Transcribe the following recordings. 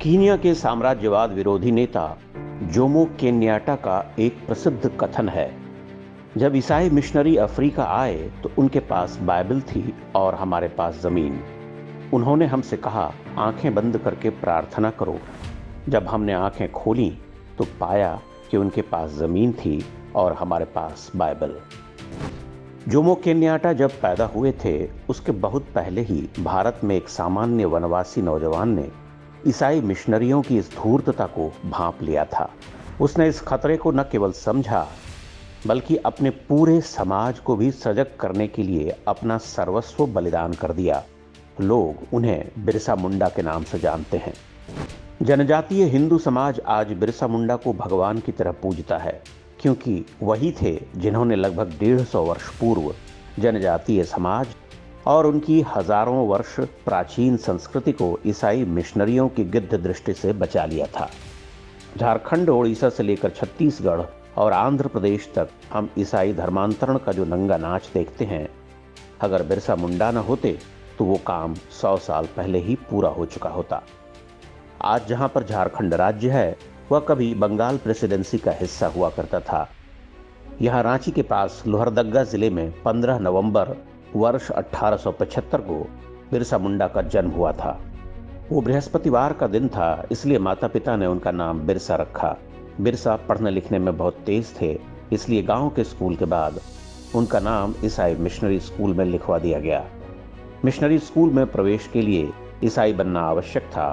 Kenya के साम्राज्यवाद विरोधी नेता जोमो केन्याटा का एक प्रसिद्ध कथन है, जब ईसाई मिशनरी अफ्रीका आए तो उनके पास बाइबल थी और हमारे पास जमीन। उन्होंने हमसे कहा, आंखें बंद करके प्रार्थना करो। जब हमने आंखें खोली तो पाया कि उनके पास जमीन थी और हमारे पास बाइबल। जोमो केन्याटा जब पैदा हुए थे उसके बहुत पहले ही भारत में एक सामान्य वनवासी नौजवान ने ईसाई मिशनरियों की इस धूर्तता को भांप लिया था। उसने इस खतरे को न केवल समझा बल्कि अपने पूरे समाज को भी सजग करने के लिए अपना सर्वस्व बलिदान कर दिया। लोग उन्हें बिरसा मुंडा के नाम से जानते हैं। जनजातीय हिंदू समाज आज बिरसा मुंडा को भगवान की तरह पूजता है, क्योंकि वही थे जिन्होंने लगभग 150 वर्ष पूर्व जनजातीय समाज और उनकी हजारों वर्ष प्राचीन संस्कृति को ईसाई मिशनरियों की गिद्ध दृष्टि से बचा लिया था। झारखंड, ओडिशा से लेकर छत्तीसगढ़ और आंध्र प्रदेश तक हम ईसाई धर्मांतरण का जो नंगा नाच देखते हैं, अगर बिरसा मुंडा न होते तो वो काम 100 साल पहले ही पूरा हो चुका होता। आज जहां पर झारखंड राज्य है, वह कभी बंगाल प्रेसिडेंसी का हिस्सा हुआ करता था। यहाँ रांची के पास लोहरदग्गा जिले में 15 नवंबर वर्ष 1875 को बिरसा मुंडा का जन्म हुआ था। वो बृहस्पतिवार का दिन था, इसलिए माता पिता ने उनका नाम बिरसा रखा। बिरसा पढ़ने लिखने में बहुत तेज थे, इसलिए गांव के स्कूल के बाद उनका नाम ईसाई मिशनरी स्कूल में लिखवा दिया गया। मिशनरी स्कूल में प्रवेश के लिए ईसाई बनना आवश्यक था।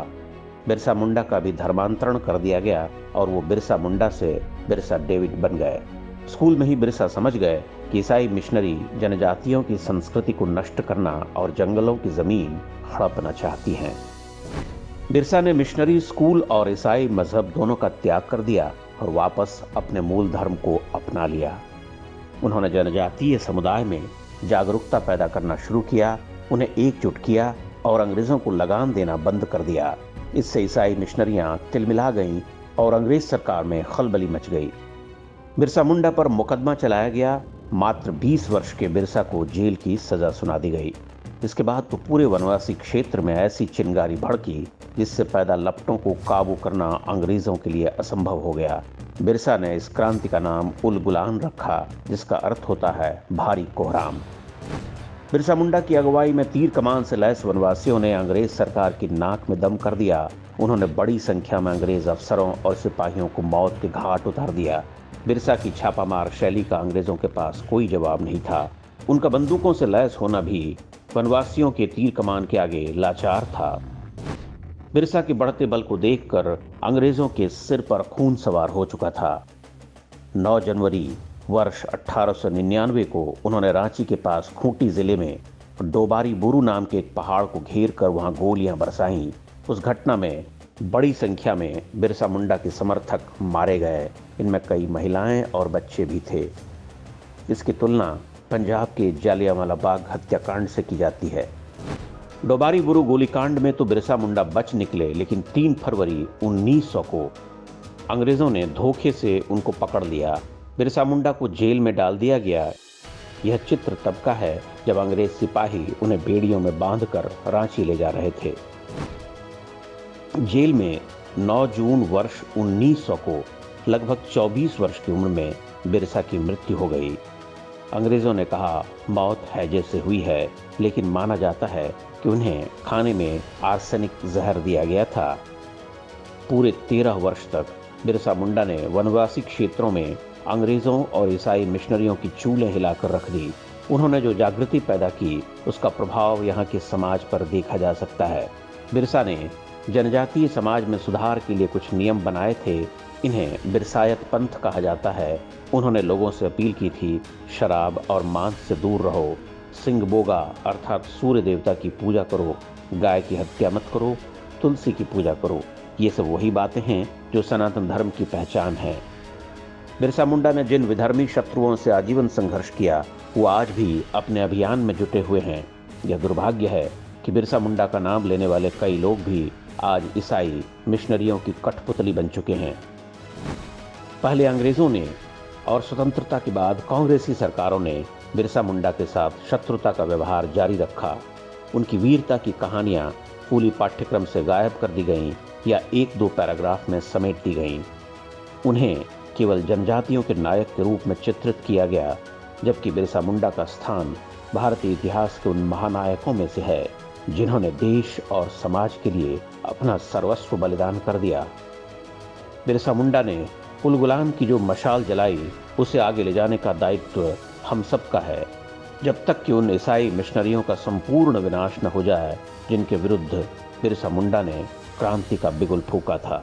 बिरसा मुंडा का भी धर्मांतरण कर दिया गया और वो बिरसा मुंडा से बिरसा डेविड बन गए। स्कूल में ही बिरसा समझ गए कि ईसाई मिशनरी जनजातियों की संस्कृति को नष्ट करना और जंगलों की जमीन हड़पना चाहती हैं। बिरसा ने मिशनरी स्कूल और ईसाई मजहब दोनों का त्याग कर दिया और वापस अपने मूल धर्म को अपना लिया। उन्होंने जनजातीय समुदाय में जागरूकता पैदा करना शुरू किया, उन्हें एकजुट किया और अंग्रेजों को लगाम देना बंद कर दिया। इससे ईसाई मिशनरियां तिलमिला गईं और अंग्रेज सरकार में खलबली मच गई। बिरसा मुंडा पर मुकदमा चलाया गया। मात्र 20 वर्ष के बिरसा को जेल की सजा सुना दी गई। इसके बाद तो पूरे वनवासी क्षेत्र में ऐसी चिंगारी भड़की जिससे पैदा लपटों को काबू करना अंग्रेजों के लिए असंभव हो गया। बिरसा ने इस क्रांति का नाम उल गुलान रखा, जिसका अर्थ होता है भारी कोहराम। बिरसा मुंडा की अगुवाई में तीर कमान से लैस वनवासियों ने अंग्रेज सरकार की नाक में दम कर दिया। उन्होंने बड़ी संख्या में अंग्रेज अफसरों और सिपाहियों को मौत के घाट उतार दिया। बिरसा की छापामार शैली का अंग्रेजों के पास कोई जवाब नहीं था। उनका बंदूकों से लैस होना भी वनवासियों के तीर कमान के आगे लाचार था। बिरसा के बढ़ते बल को देखकर अंग्रेजों के सिर पर खून सवार हो चुका था। 9 जनवरी वर्ष 1899 को उन्होंने रांची के पास खूंटी जिले में डोबारी बुरू नाम के एक पहाड़ को घेर कर वहां गोलियां बरसाईं। उस घटना में बड़ी संख्या में बिरसा मुंडा के समर्थक मारे गए। इनमें कई महिलाएं और बच्चे भी थे। इसकी तुलना पंजाब के जालियांवाला बाग हत्याकांड से की जाती है। डोबारी बुरू गोलीकांड में तो बिरसा मुंडा बच निकले, लेकिन 3 फरवरी 1900 को अंग्रेजों ने धोखे से उनको पकड़ लिया। बिरसा मुंडा को जेल में डाल दिया गया। यह चित्र तब का है जब अंग्रेज सिपाही उन्हें बेड़ियों में बांधकर रांची ले जा रहे थे। जेल में 9 जून वर्ष 1900 को लगभग 24 वर्ष की उम्र में बिरसा की मृत्यु हो गई। अंग्रेजों ने कहा मौत हैजे से हुई है, लेकिन माना जाता है कि उन्हें खाने में आर्सेनिक जहर दिया गया था। पूरे 13 वर्ष तक बिरसा मुंडा ने वनवासी क्षेत्रों में अंग्रेजों और ईसाई मिशनरियों की चूल्हें हिलाकर रख दी। उन्होंने जो जागृति पैदा की, उसका प्रभाव यहाँ के समाज पर देखा जा सकता है। बिरसा ने जनजातीय समाज में सुधार के लिए कुछ नियम बनाए थे। इन्हें बिरसायत पंथ कहा जाता है। उन्होंने लोगों से अपील की थी, शराब और मांस से दूर रहो, सिंह बोगा अर्थात सूर्य देवता की पूजा करो, गाय की हत्या मत करो, तुलसी की पूजा करो। ये सब वही बातें हैं जो सनातन धर्म की पहचान है। बिरसा मुंडा ने जिन विधर्मी शत्रुओं से आजीवन संघर्ष किया, वो आज भी अपने अभियान में जुटे हुए हैं। यह दुर्भाग्य है कि बिरसा मुंडा का नाम लेने वाले कई लोग भी आज ईसाई मिशनरियों की कठपुतली बन चुके हैं। पहले अंग्रेजों ने और स्वतंत्रता के बाद कांग्रेसी सरकारों ने बिरसा मुंडा के साथ शत्रुता का व्यवहार जारी रखा। उनकी वीरता की कहानियां स्कूली पाठ्यक्रम से गायब कर दी गईं या एक दो पैराग्राफ में समेट दी गईं। उन्हें केवल जनजातियों के नायक के रूप में चित्रित किया गया, जबकि बिरसा मुंडा का स्थान भारतीय इतिहास के उन महानायकों में से है जिन्होंने देश और समाज के लिए अपना सर्वस्व बलिदान कर दिया। बिरसा मुंडा ने उल गुलाम की जो मशाल जलाई, उसे आगे ले जाने का दायित्व हम सब का है, जब तक कि उन ईसाई मिशनरियों का संपूर्ण विनाश न हो जाए जिनके विरुद्ध बिरसा मुंडा ने क्रांति का बिगुल फूंका था।